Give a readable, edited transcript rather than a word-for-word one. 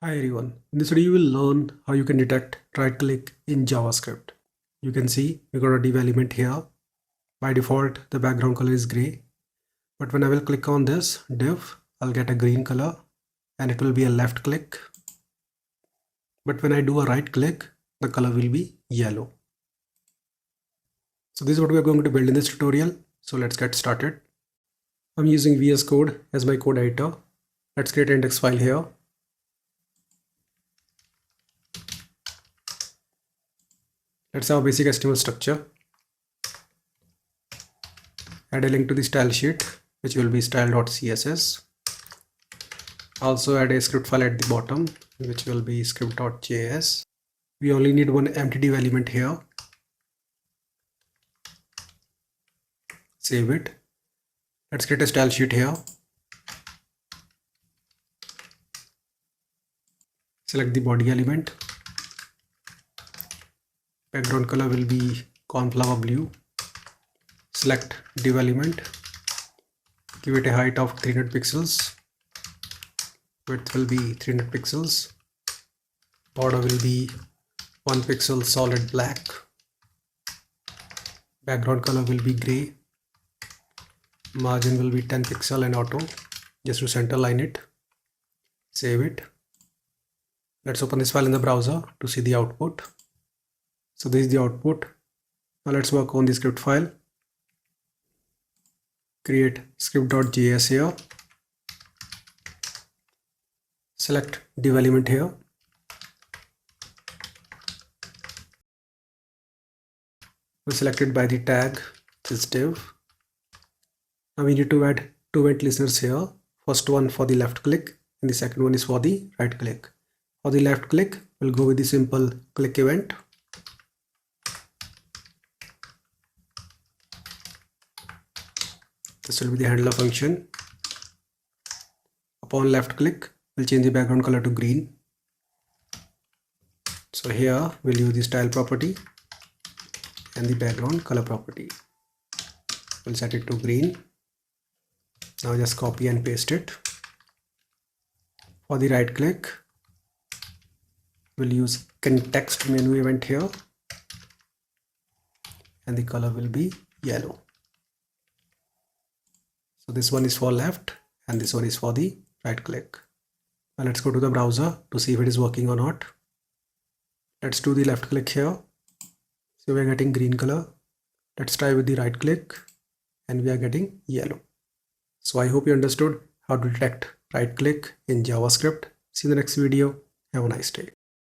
Hi everyone, in this video you will learn how you can detect right click in JavaScript. You can see we got a div element here. By default the background color is gray, but when I will click on this div I'll get a green color and it will be a left click. But when I do a right click the color will be yellow. So this is what we are going to build in this tutorial. So let's get started. I'm using VS Code as my code editor. Let's create an index file here. Let's have a basic HTML structure. Add a link to the style sheet, which will be style.css. Also add a script file at the bottom, which will be script.js. We only need one empty div element here. Save it. Let's create a style sheet here. Select the body element. Background color will be cornflower blue. Select div element. Give it a height of 300 pixels. Width will be 300 pixels. Border will be 1 pixel solid black. Background color will be gray. Margin will be 10 pixel and auto, just to center line it. Save it. Let's open this file in the browser to see the output. So this is the output. Now let's work on the script file. Create script.js here. Select div element here. We select it by the tag this div. Now we need to add two event listeners here. First one for the left click and the second one is for the right click. For the left click, we'll go with the simple click event. This will be the handler function. Upon left click, we'll change the background color to green. So here we'll use the style property and the background color property. We'll set it to green. Now just copy and paste it. For the right click, we'll use context menu event here and the color will be yellow. So this one is for left and this one is for the right click. Now let's go to the browser to see if it is working or not. Let's do the left click here. So we are getting green color. Let's try with the right click and we are getting yellow. So I hope you understood how to detect right click in JavaScript. See you in the next video. Have a nice day.